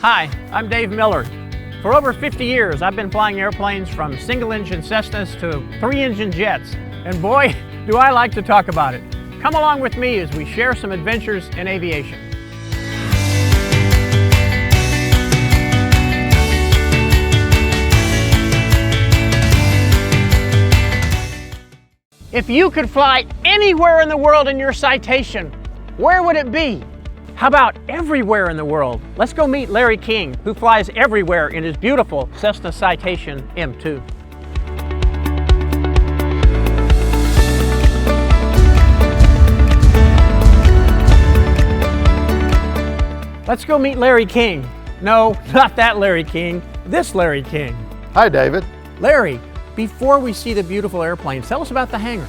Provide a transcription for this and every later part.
Hi, I'm Dave Miller. For over 50 years, I've been flying airplanes from single-engine Cessnas to 3-engine jets, and boy, do I like to talk about it. Come along with me as we share some adventures in aviation. If you could fly anywhere in the world in your Citation, where would it be? How about everywhere in the world? Let's go meet Larry King, who flies everywhere in his beautiful Cessna Citation M2. Let's go meet Larry King. No, not that Larry King, this Larry King. Hi, David. Larry, before we see the beautiful airplanes, tell us about the hangar.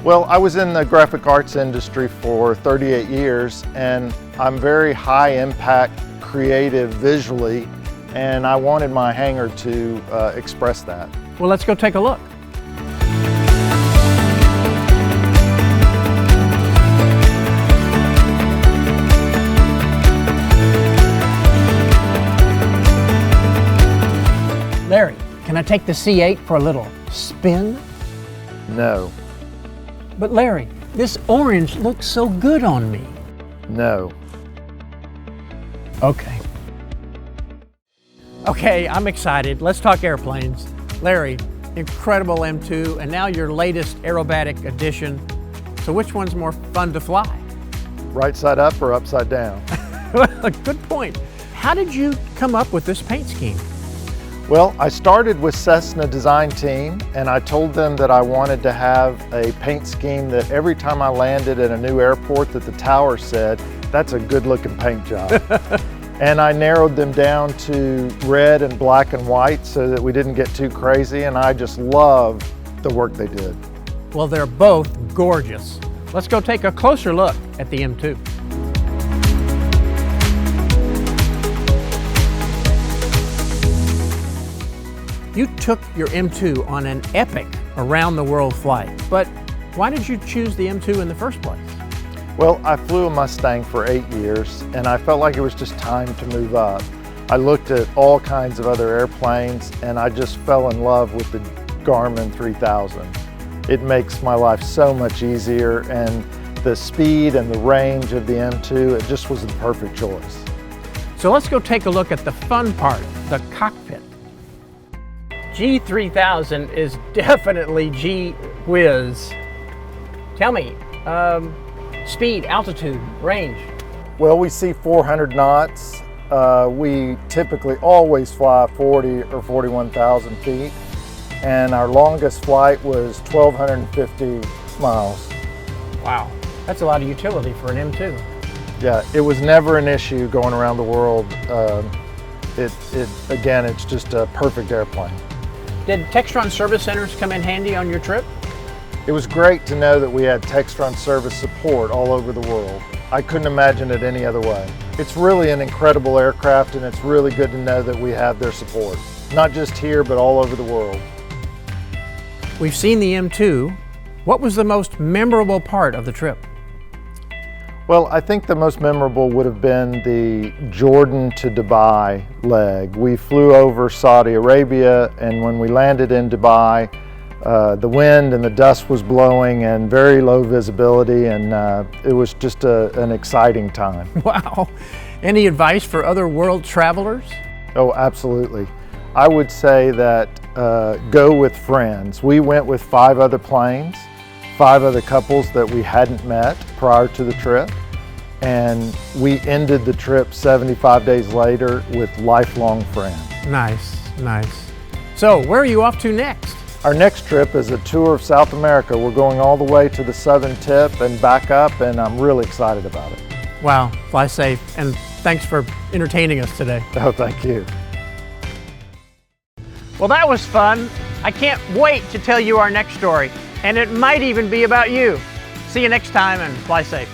Well, I was in the graphic arts industry for 38 years, and I'm very high impact, creative visually, and I wanted my hangar to express that. Well, let's go take a look. Larry, can I take the C8 for a little spin? No. But Larry, this orange looks so good on me. No. Okay. Okay, I'm excited. Let's talk airplanes. Larry, incredible M2, and now your latest aerobatic addition. So which one's more fun to fly? Right side up or upside down? Good point. How did you come up with this paint scheme? Well, I started with Cessna design team, and I told them that I wanted to have a paint scheme that every time I landed at a new airport that the tower said, that's a good looking paint job. And I narrowed them down to red and black and white so that we didn't get too crazy, and I just love the work they did. Well, they're both gorgeous. Let's go take a closer look at the M2. You took your M2 on an epic around-the-world flight, but why did you choose the M2 in the first place? Well, I flew a Mustang for 8 years, and I felt like it was just time to move up. I looked at all kinds of other airplanes, and I just fell in love with the Garmin 3000. It makes my life so much easier, and the speed and the range of the M2, it just was the perfect choice. So let's go take a look at the fun part, the cockpit. G3000 is definitely gee-whiz. Tell me, speed, altitude, range. Well, we see 400 knots. We typically always fly 40 or 41,000 feet. And our longest flight was 1,250 miles. Wow, that's a lot of utility for an M2. Yeah, it was never an issue going around the world. Again, it's just a perfect airplane. Did Textron service centers come in handy on your trip? It was great to know that we had Textron service support all over the world. I couldn't imagine it any other way. It's really an incredible aircraft, and it's really good to know that we have their support. Not just here, but all over the world. We've seen the M2. What was the most memorable part of the trip? Well, I think the most memorable would have been the Jordan to Dubai leg. We flew over Saudi Arabia, and when we landed in Dubai, the wind and the dust was blowing and very low visibility, and it was just an exciting time. Wow. Any advice for other world travelers? Oh, absolutely. I would say that go with friends. We went with 5 other planes, 5 other couples that we hadn't met prior to the trip, and we ended the trip 75 days later with lifelong friends. Nice, nice. So, where are you off to next? Our next trip is a tour of South America. We're going all the way to the southern tip and back up, and I'm really excited about it. Wow, fly safe, and thanks for entertaining us today. Oh, thank you. Well, that was fun. I can't wait to tell you our next story, and it might even be about you. See you next time, and fly safe.